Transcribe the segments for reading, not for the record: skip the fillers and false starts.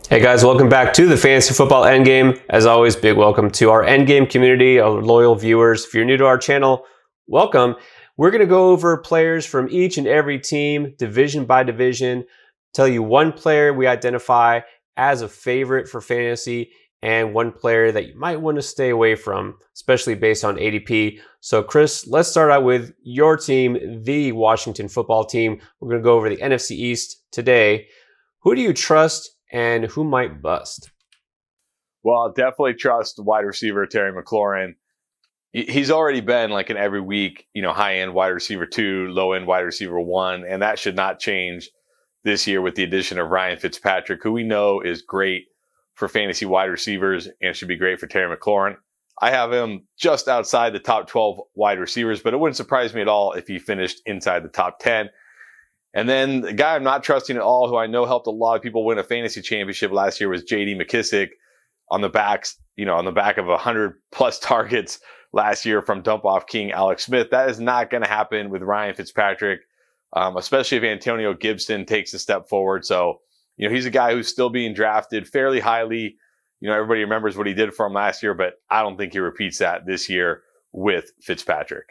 Hey guys, welcome back to the Fantasy Football Endgame. As always, big welcome to our Endgame community, our loyal viewers. If you're new to our channel, welcome. We're going to go over players from each and every team, division by division, tell you one player we identify as a favorite for fantasy and one player that you might want to stay away from, especially based on ADP. So Chris, let's start out with your team, the Washington football team. We're going to go over the NFC East today. Who do you trust and who might bust? Well, I'll definitely trust wide receiver Terry McLaurin. He's already been like in every week, high-end wide receiver 2, low-end wide receiver 1, and that should not change this year with the addition of Ryan Fitzpatrick, who we know is great for fantasy wide receivers and should be great for Terry McLaurin. I have him just outside the top 12 wide receivers, but it wouldn't surprise me at all if he finished inside the top 10. And then the guy I'm not trusting at all, who I know helped a lot of people win a fantasy championship last year, was J.D. McKissic on the back of 100 plus targets last year from dump off king Alex Smith. That is not going to happen with Ryan Fitzpatrick, especially if Antonio Gibson takes a step forward. So, he's a guy who's still being drafted fairly highly. Everybody remembers what he did for him last year, but I don't think he repeats that this year with Fitzpatrick.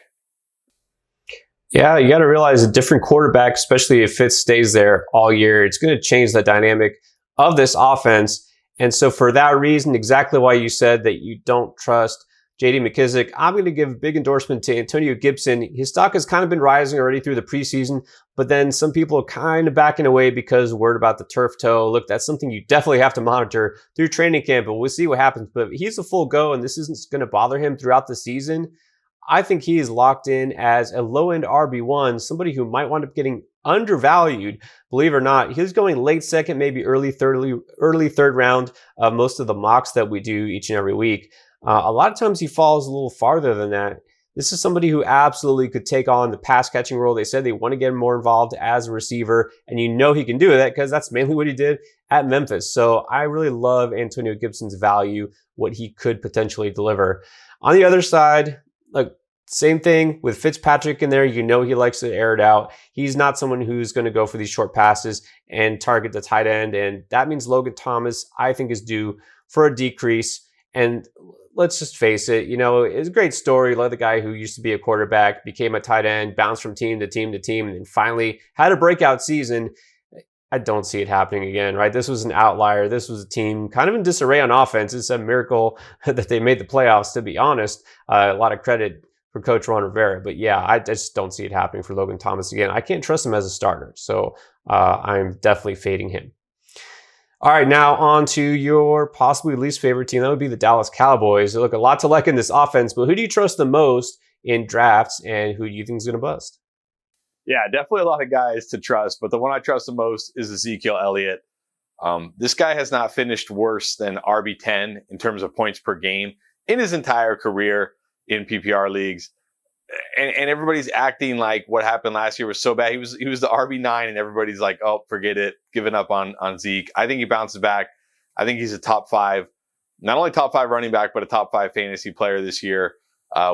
Yeah, you got to realize a different quarterback, especially if Fitz stays there all year, it's going to change the dynamic of this offense. And so for that reason, exactly why you said that you don't trust J.D. McKissic, I'm going to give a big endorsement to Antonio Gibson. His stock has kind of been rising already through the preseason, but then some people are kind of backing away because word about the turf toe. Look, that's something you definitely have to monitor through training camp, and we'll see what happens. But he's a full go, and this isn't going to bother him throughout the season. I think he is locked in as a low-end RB1, somebody who might wind up getting undervalued. Believe it or not, he's going late second, maybe early third round of most of the mocks that we do each and every week. A lot of times he falls a little farther than that. This is somebody who absolutely could take on the pass catching role. They said they want to get him more involved as a receiver, and he can do that because that's mainly what he did at Memphis. So I really love Antonio Gibson's value, what he could potentially deliver. On the other side, look, same thing with Fitzpatrick in there. He likes to air it out. He's not someone who's going to go for these short passes and target the tight end. And that means Logan Thomas, I think, is due for a decrease. And let's just face it, it's a great story. Like the guy who used to be a quarterback, became a tight end, bounced from team to team to team, and then finally had a breakout season. I don't see it happening again, right? This was an outlier. This was a team kind of in disarray on offense. It's a miracle that they made the playoffs, to be honest. A lot of credit for Coach Ron Rivera. But yeah, I just don't see it happening for Logan Thomas again. I can't trust him as a starter. So I'm definitely fading him. All right, now on to your possibly least favorite team. That would be the Dallas Cowboys. Look, a lot to like in this offense, but who do you trust the most in drafts, and who do you think is going to bust? Yeah, definitely a lot of guys to trust, but the one I trust the most is Ezekiel Elliott. This guy has not finished worse than RB10 in terms of points per game in his entire career in PPR leagues. And everybody's acting like what happened last year was so bad. He was the RB9, and everybody's like, oh, forget it, giving up on Zeke. I think he bounces back. I think he's a top 5, not only top 5 running back, but a top 5 fantasy player this year.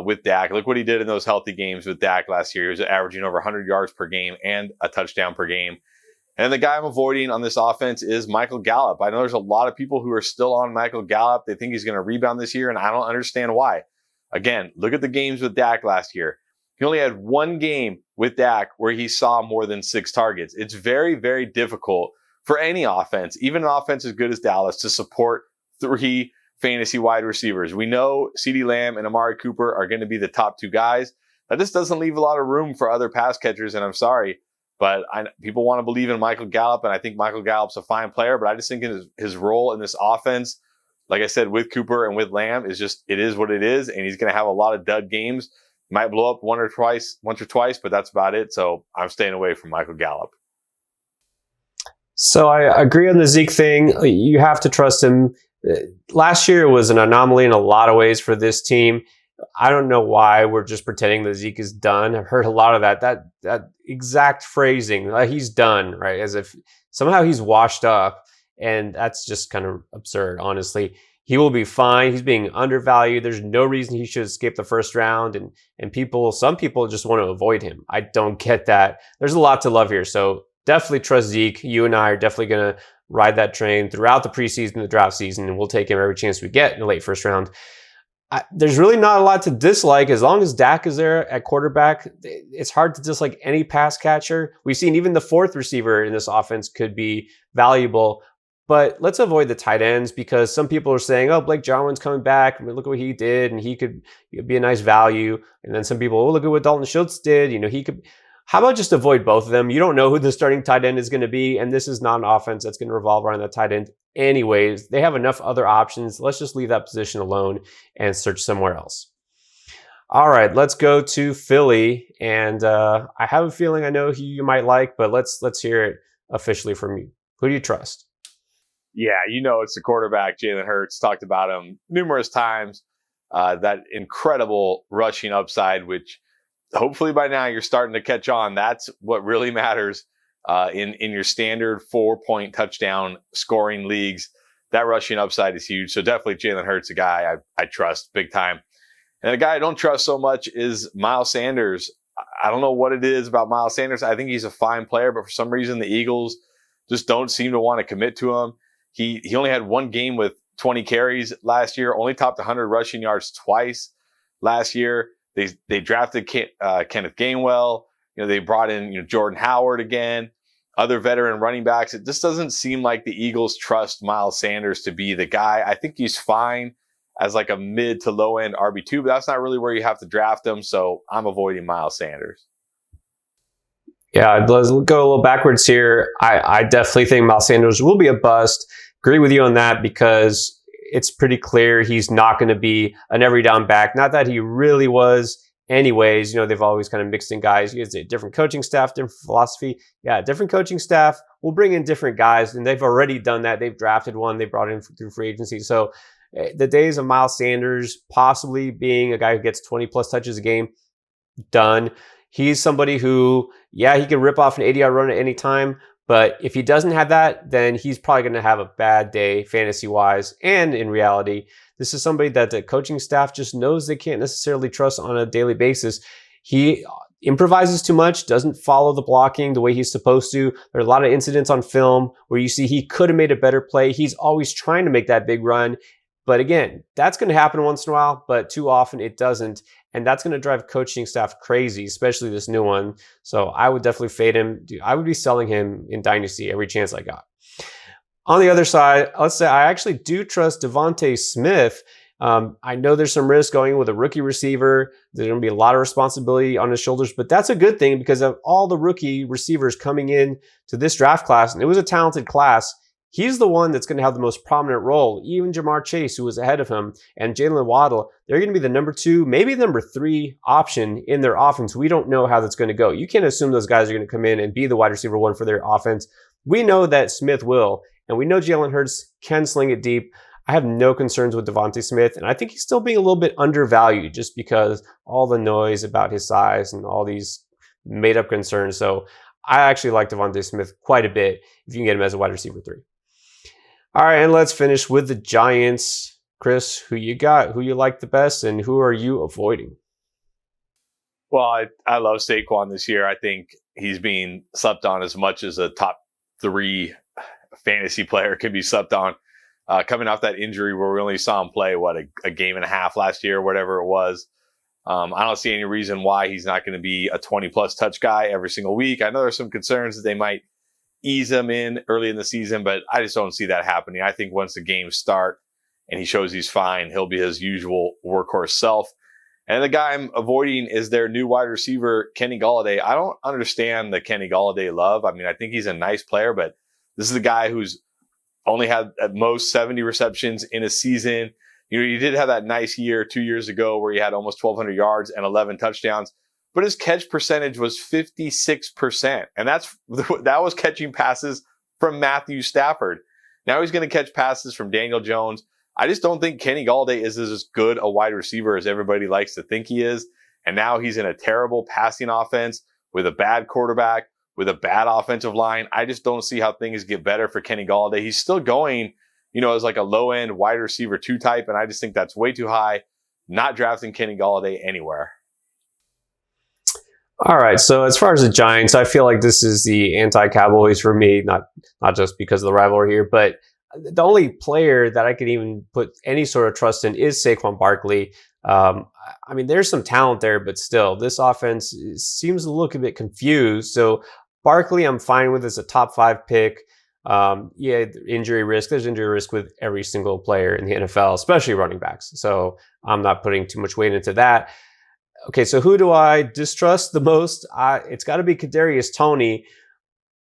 With Dak. Look what he did in those healthy games with Dak last year. He was averaging over 100 yards per game and a touchdown per game. And the guy I'm avoiding on this offense is Michael Gallup. I know there's a lot of people who are still on Michael Gallup. They think he's going to rebound this year, and I don't understand why. Again, look at the games with Dak last year. He only had one game with Dak where he saw more than 6 targets. It's very, very difficult for any offense, even an offense as good as Dallas, to support 3 fantasy wide receivers. We know CeeDee Lamb and Amari Cooper are going to be the top 2 guys. That just doesn't leave a lot of room for other pass catchers, and I'm sorry, but people want to believe in Michael Gallup, and I think Michael Gallup's a fine player, but I just think his role in this offense, like I said, with Cooper and with Lamb, it is what it is, and he's going to have a lot of dud games. Might blow up once or twice, but that's about it. So I'm staying away from Michael Gallup. So I agree on the Zeke thing. You have to trust him. Last year was an anomaly in a lot of ways for this team. I don't know why we're just pretending that Zeke is done. I've heard a lot of that exact phrasing, like he's done, right? As if somehow he's washed up, and that's just kind of absurd, honestly. He will be fine. He's being undervalued. There's no reason he should escape the first round, and some people just want to avoid him. I don't get that. There's a lot to love here, so definitely trust Zeke. You and I are definitely going to ride that train throughout the preseason, the draft season, and we'll take him every chance we get in the late first round. There's really not a lot to dislike as long as Dak is there at quarterback. It's hard to dislike any pass catcher. We've seen even the fourth receiver in this offense could be valuable. But let's avoid the tight ends because some people are saying, oh, Blake Jarwin's coming back. I mean, look at what he did, and he could be a nice value. And then some people, oh, look at what Dalton Schultz did. He could. How about just avoid both of them? You don't know who the starting tight end is going to be, and this is not an offense that's going to revolve around that tight end anyways. They have enough other options. Let's just leave that position alone and search somewhere else. All right, let's go to Philly. And I have a feeling I know who you might like, but let's hear it officially from you. Who do you trust? Yeah, it's the quarterback, Jalen Hurts. Talked about him numerous times. That incredible rushing upside, which hopefully by now you're starting to catch on. That's what really matters in your standard 4-point touchdown scoring leagues. That rushing upside is huge. So definitely Jalen Hurts, a guy I trust big time. And a guy I don't trust so much is Miles Sanders. I don't know what it is about Miles Sanders. I think he's a fine player, but for some reason the Eagles just don't seem to want to commit to him. He only had one game with 20 carries last year, only topped 100 rushing yards twice last year. They drafted Kenneth Gainwell. They brought in Jordan Howard again, other veteran running backs. It just doesn't seem like the Eagles trust Miles Sanders to be the guy. I think he's fine as like a mid to low end RB2, but that's not really where you have to draft him. So I'm avoiding Miles Sanders. Yeah, let's go a little backwards here. I definitely think Miles Sanders will be a bust. Agree with you on that because it's pretty clear he's not going to be an every down back. Not that he really was anyways. They've always kind of mixed in guys. You guys a different coaching staff, different philosophy. Yeah, different coaching staff will bring in different guys, and they've already done that. They've drafted one. They brought in through free agency. So the days of Miles Sanders possibly being a guy who gets 20-plus touches a game, done. He's somebody who, yeah, he can rip off an 80-yard run at any time. But if he doesn't have that, then he's probably going to have a bad day fantasy-wise. And in reality, this is somebody that the coaching staff just knows they can't necessarily trust on a daily basis. He improvises too much, doesn't follow the blocking the way he's supposed to. There are a lot of incidents on film where you see he could have made a better play. He's always trying to make that big run. But again, that's going to happen once in a while, but too often it doesn't. And that's going to drive coaching staff crazy, especially this new one. So I would definitely fade him. I would be selling him in Dynasty every chance I got. On the other side, let's say I actually do trust Devontae Smith. I know there's some risk going with a rookie receiver. There's going to be a lot of responsibility on his shoulders, but that's a good thing because of all the rookie receivers coming in to this draft class, and it was a talented class. He's the one that's going to have the most prominent role. Even Jamar Chase, who was ahead of him, and Jalen Waddle, they're going to be the number 2, maybe number 3 option in their offense. We don't know how that's going to go. You can't assume those guys are going to come in and be the wide receiver 1 for their offense. We know that Smith will, and we know Jalen Hurts can sling it deep. I have no concerns with Devontae Smith, and I think he's still being a little bit undervalued just because all the noise about his size and all these made-up concerns. So I actually like Devontae Smith quite a bit if you can get him as a wide receiver 3. All right, and let's finish with the Giants. Chris, who you got? Who you like the best, and who are you avoiding? Well, I love Saquon this year. I think he's being slept on as much as a top 3 fantasy player can be slept on. Coming off that injury where we only saw him play, a game and a half last year, whatever it was. I don't see any reason why he's not going to be a 20-plus touch guy every single week. I know there's some concerns that they might ease him in early in the season, but I just don't see that happening. I think once the games start and he shows he's fine, he'll be his usual workhorse self. And the guy I'm avoiding is their new wide receiver, Kenny Golladay. I don't understand the Kenny Golladay love. I mean, I think he's a nice player, but this is a guy who's only had at most 70 receptions in a season. He did have that nice year 2 years ago where he had almost 1,200 yards and 11 touchdowns. But his catch percentage was 56%. And that was catching passes from Matthew Stafford. Now he's going to catch passes from Daniel Jones. I just don't think Kenny Golladay is as good a wide receiver as everybody likes to think he is. And now he's in a terrible passing offense with a bad quarterback, with a bad offensive line. I just don't see how things get better for Kenny Golladay. He's still going, as like a low-end wide receiver 2 type. And I just think that's way too high. Not drafting Kenny Golladay anywhere. All right. So as far as the Giants, I feel like this is the anti-Cowboys for me. Not just because of the rivalry here, but the only player that I could even put any sort of trust in is Saquon Barkley. I mean, there's some talent there, but still, this offense seems to look a bit confused. So Barkley, I'm fine with as a top 5 pick. Yeah, injury risk. There's injury risk with every single player in the NFL, especially running backs. So I'm not putting too much weight into that. Okay, so who do I distrust the most? It's got to be Kadarius Toney.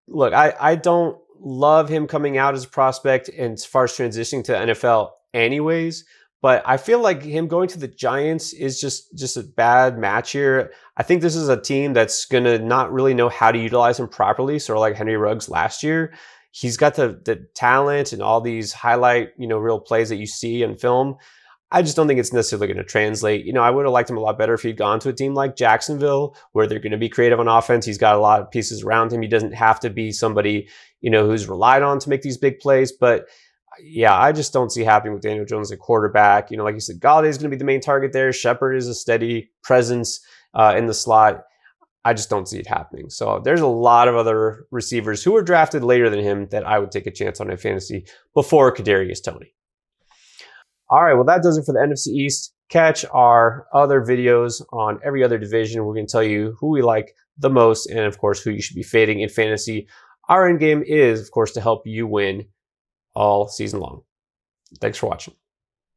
Look, I don't love him coming out as a prospect and as far as transitioning to the NFL anyways, but I feel like him going to the Giants is just a bad match here. I think this is a team that's going to not really know how to utilize him properly, sort of like Henry Ruggs last year. He's got the talent and all these highlight, real plays that you see in film. I just don't think it's necessarily going to translate. I would have liked him a lot better if he'd gone to a team like Jacksonville, where they're going to be creative on offense. He's got a lot of pieces around him. He doesn't have to be somebody, who's relied on to make these big plays. But yeah, I just don't see happening with Daniel Jones at quarterback. Like you said, Galladay is going to be the main target there. Shepard is a steady presence in the slot. I just don't see it happening. So there's a lot of other receivers who were drafted later than him that I would take a chance on in fantasy before Kadarius Toney. All right, well, that does it for the NFC East. Catch our other videos on every other division. We're going to tell you who we like the most and, of course, who you should be fading in fantasy. Our end game is, of course, to help you win all season long. Thanks for watching.